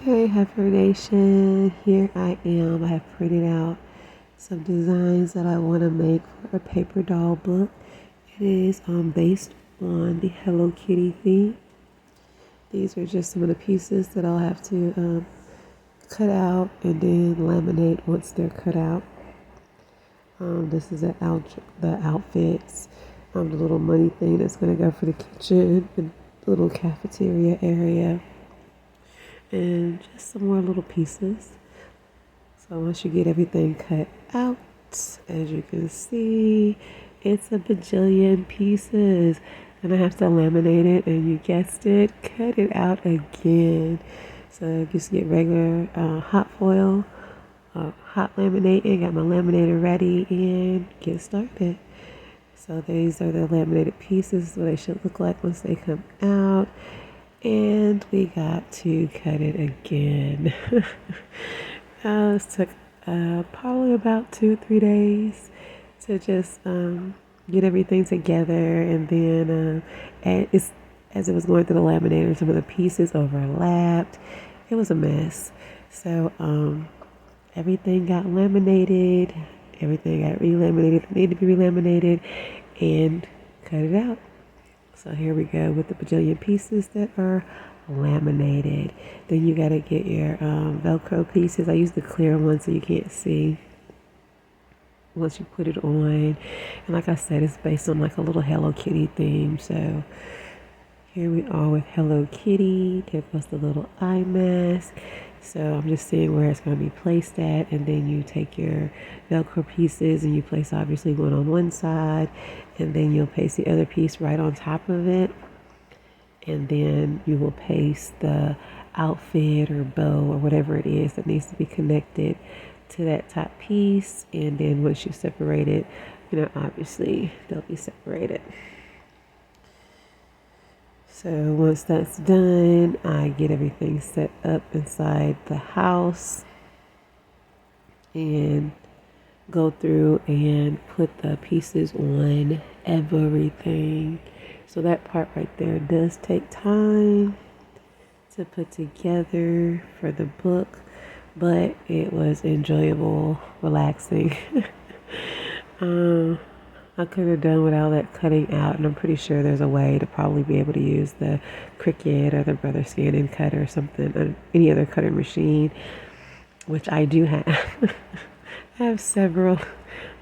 Hey Heifer Nation, here I am. I have printed out some designs that I want to make for a paper doll book. It is based on the Hello Kitty theme. These are just some of the pieces that I'll have to cut out and then laminate once they're cut out. This is the outfits, the little money thing that's going to go for the kitchen, the little cafeteria area, and just some more little pieces. So once you get everything cut out, as you can see, it's a bajillion pieces. And I have to laminate it, and you guessed it, cut it out again. So just get regular hot foil, hot laminating, got my laminator ready, and get started. So these are the laminated pieces, what they should look like once they come out. And we got to cut it again. This took probably about 2 or 3 days to just get everything together, and then as it was going through the laminator, some of the pieces overlapped. It was a mess. So everything got laminated, everything got relaminated, needed to be relaminated, and cut it out. So here we go with the bajillion pieces that are laminated. Then you got to get your Velcro pieces. I use the clear one so you can't see once you put it on. And like I said, it's based on like a little Hello Kitty theme. So here we are with Hello Kitty. There goes the little eye mask. So I'm just seeing where it's going to be placed at, and then you take your Velcro pieces and you place obviously one on one side, and then you'll paste the other piece right on top of it, and then you will paste the outfit or bow or whatever it is that needs to be connected to that top piece. And then once you separate it, obviously they'll be separated. So once that's done, I get everything set up inside the house and go through and put the pieces on everything. So that part right there does take time to put together for the book, but it was enjoyable, relaxing. I could have done with all that cutting out, and I'm pretty sure there's a way to probably be able to use the Cricut or the Brother Scan cutter or something, or any other cutter machine, which I do have. I have several.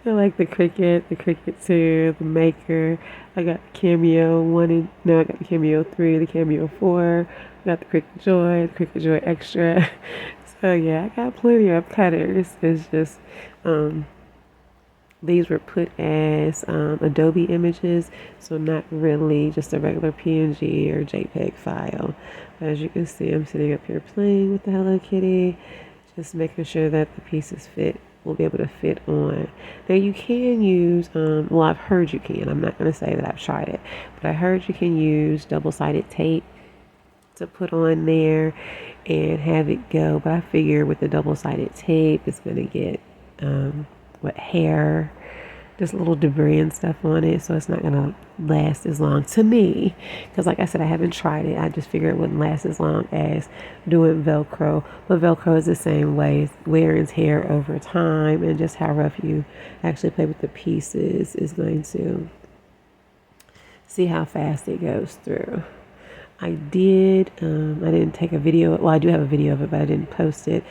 I like the Cricut 2, the Maker. I got the Cameo 1, I got the Cameo 3, the Cameo 4. I got the Cricut Joy, the Cricut Joy Extra. So yeah, I got plenty of cutters. It's just, these were put as Adobe images, so not really just a regular PNG or JPEG file. But as you can see, I'm sitting up here playing with the Hello Kitty, just making sure that the pieces will be able to fit on. Now you can use, well, I've heard you can. I'm not going to say that I've tried it, but I heard you can use double-sided tape to put on there and have it go. But I figure with the double-sided tape, it's going to get hair, just little debris and stuff on it, so it's not gonna last as long to me, because like I said, I haven't tried it. I just figured it wouldn't last as long as doing Velcro, but Velcro is the same way. It wears hair over time, and just how rough you actually play with the pieces is going to see how fast it goes through. I didn't take a video. Well, I do have a video of it, but I didn't post it.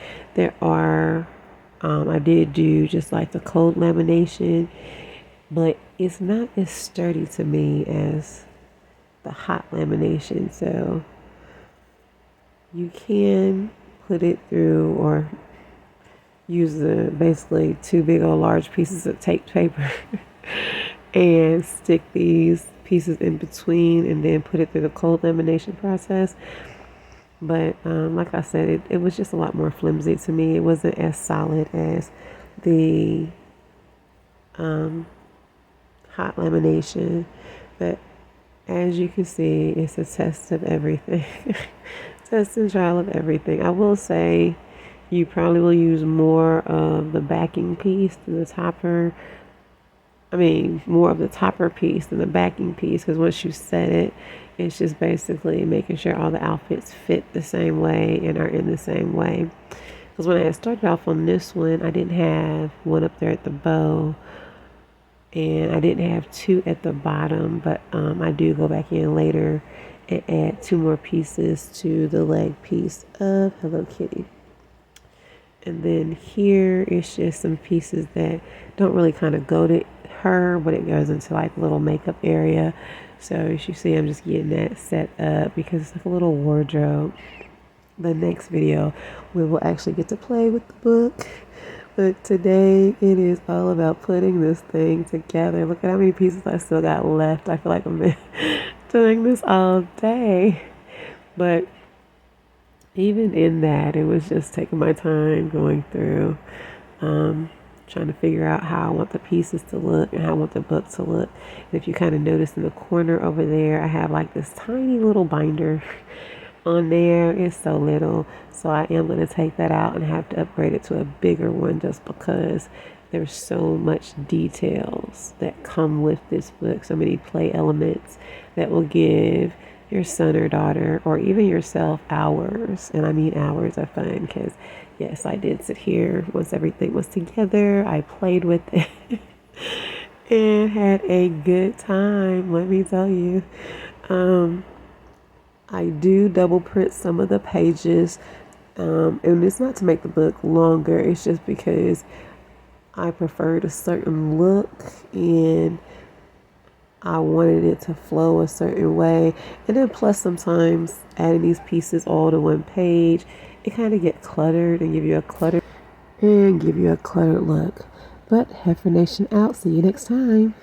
I did do just like the cold lamination, but it's not as sturdy to me as the hot lamination. So you can put it through, or use basically 2 big old large pieces of tape paper and stick these pieces in between, and then put it through the cold lamination process. But like I said, it was just a lot more flimsy to me. It wasn't as solid as the hot lamination. But as you can see, it's a test of everything. Test and trial of everything. I will say you probably will use more of the backing piece than the topper. I mean, more of the topper piece than the backing piece, because once you set it, it's just basically making sure all the outfits fit the same way and are in the same way. Because when I had started off on this one, I didn't have one up there at the bow, and I didn't have two at the bottom, but I do go back in later and add two more pieces to the leg piece of Hello Kitty. And then here it's just some pieces that don't really kind of go to her, but it goes into like a little makeup area. So as you see, I'm just getting that set up because it's like a little wardrobe. The next video, we will actually get to play with the book. But today it is all about putting this thing together. Look at how many pieces I still got left. I feel like I'm doing this all day. But even in that, it was just taking my time going through, trying to figure out how I want the pieces to look and how I want the book to look. And if you kind of notice in the corner over there, I have like this tiny little binder on there. It's so little, so I am going to take that out and have to upgrade it to a bigger one just because there's so much details that come with this book, so many play elements that will give your son or daughter or even yourself hours, and I mean hours of fun, because yes, I did sit here once everything was together. I played with it and had a good time, let me tell you. I do double print some of the pages, and it's not to make the book longer, it's just because I preferred a certain look and I wanted it to flow a certain way. And then plus sometimes adding these pieces all to one page, it kind of get cluttered and give you a cluttered look. But Heifer Nation out. See you next time.